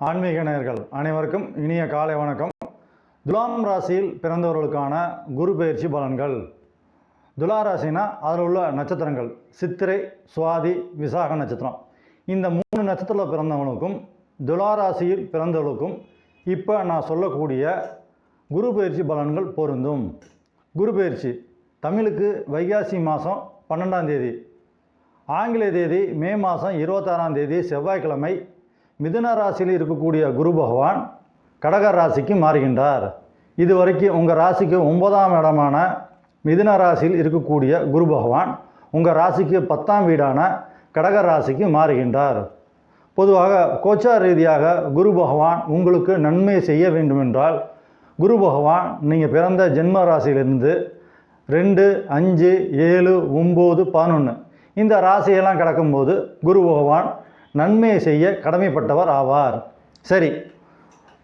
ஆன்மீக நேயர்கள் அனைவருக்கும் இனிய காலை வணக்கம். துலாம் ராசியில் பிறந்தவர்களுக்கான குரு பெயர்ச்சி பலன்கள். துலா ராசினா அதில் உள்ள நட்சத்திரங்கள் சித்திரை, சுவாதி, விசாக நட்சத்திரம். இந்த 3 நட்சத்திரத்தில் பிறந்தவங்களுக்கும் துலா ராசியில் பிறந்தவர்களுக்கும் இப்போ நான் சொல்லக்கூடிய குரு பெயர்ச்சி பலன்கள் பொருந்தும். குரு பெயர்ச்சி தமிழுக்கு வைகாசி மாதம் 12ஆம் தேதி, ஆங்கில தேதி மே மாதம் 26ஆம் தேதி செவ்வாய்க்கிழமை மிதுன ராசியில் இருக்கக்கூடிய குரு பகவான் கடக ராசிக்கு மாறுகின்றார். இது வரைக்கும் உங்கள் ராசிக்கு 9ஆம் இடமான மிதுன ராசியில் இருக்கக்கூடிய குரு பகவான் உங்கள் ராசிக்கு 10ஆம் வீடான கடக ராசிக்கு மாறுகின்றார். பொதுவாக கோச்சார் ரீதியாக குரு பகவான் உங்களுக்கு நன்மை செய்ய வேண்டுமென்றால் குரு பகவான் நீங்கள் பிறந்த ஜென்ம ராசியிலிருந்து 2, 5, 7, 9, 11 இந்த ராசியெல்லாம் கடக்கும்போது குரு பகவான் நன்மையை செய்ய கடமைப்பட்டவர் ஆவார். சரி,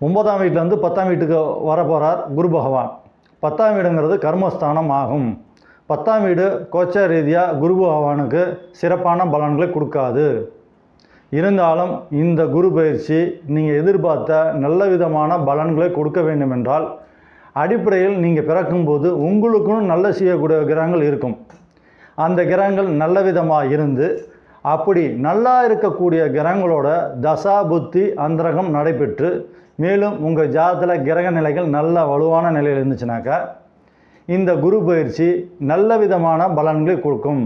9ஆம் வீட்டிலேருந்து 10ஆம் வீட்டுக்கு வரப்போகிறார் குரு பகவான். 10ஆம் வீடுங்கிறது கர்மஸ்தானம் ஆகும். 10ஆம் வீடு கோச்சார் ரீதியாக குரு பகவானுக்கு சிறப்பான பலன்களை கொடுக்காது. இருந்தாலும் இந்த குரு பயிற்சி நீங்கள் எதிர்பார்த்த நல்ல விதமான பலன்களை கொடுக்க வேண்டுமென்றால் அடிப்படையில் நீங்கள் பிறக்கும்போது உங்களுக்கும் நல்ல செய்யக்கூடிய கிரகங்கள் இருக்கும். அந்த கிரகங்கள் நல்ல விதமாக இருந்து அப்படி நல்லா இருக்கக்கூடிய கிரகங்களோட தசா புத்தி அந்தரகம் நடைபெற்று மேலும் உங்கள் ஜாதகத்தில் கிரக நிலைகள் நல்ல வலுவான நிலையில் இருந்துச்சுனாக்கா இந்த குரு பயிற்சி நல்ல விதமான பலன்களை கொடுக்கும்.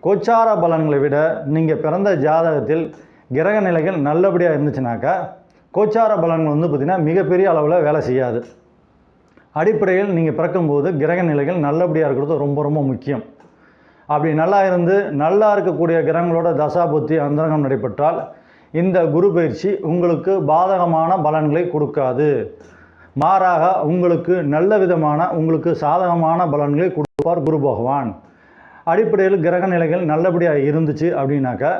கோச்சார பலன்களை விட நீங்கள் பிறந்த ஜாதகத்தில் கிரக நிலைகள் நல்லபடியாக இருந்துச்சுனாக்கா கோச்சார பலன்கள் பார்த்திங்கன்னா மிகப்பெரிய அளவில் வேலை செய்யாது. அடிப்படையில் நீங்கள் பிறக்கும்போது கிரக நிலைகள் நல்லபடியாக இருக்கிறது ரொம்ப ரொம்ப முக்கியம். அப்படி நல்லா இருந்து நல்லா இருக்கக்கூடிய கிரகங்களோட தசா புத்தி அந்தரங்கம் நடைபெற்றால் இந்த குரு பயிற்சி உங்களுக்கு பாதகமான பலன்களை கொடுக்காது. மாறாக உங்களுக்கு நல்ல விதமான உங்களுக்கு சாதகமான பலன்களை கொடுப்பார் குரு பகவான். அடிப்படையில் கிரக நிலைகள் நல்லபடியாக இருந்துச்சு அப்படின்னாக்கா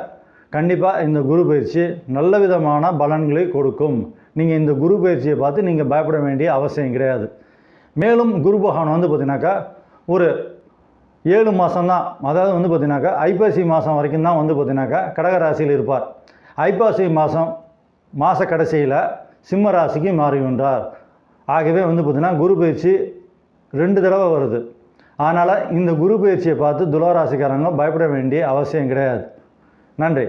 கண்டிப்பாக இந்த குரு பயிற்சி நல்ல விதமான பலன்களை கொடுக்கும். நீங்கள் இந்த குரு பயிற்சியை பார்த்து நீங்கள் பயப்பட வேண்டிய அவசியம் கிடையாது. மேலும் குரு பகவான் பார்த்திங்கனாக்கா ஒரு 7 மாதம்தான், அதாவது பார்த்திங்கனாக்கா ஐப்பசி மாதம் வரைக்கும் தான் பார்த்திங்கனாக்கா கடகராசியில் இருப்பார். ஐப்பசி மாத கடைசியில் சிம்ம ராசிக்கு மாறுகின்றார். ஆகவே பார்த்திங்கன்னா குரு பயிற்சி 2 தடவை வருது. அதனால் இந்த குரு பயிற்சியை பார்த்து துலா ராசிக்காரங்க பயப்பட வேண்டிய அவசியம் கிடையாது. நன்றி.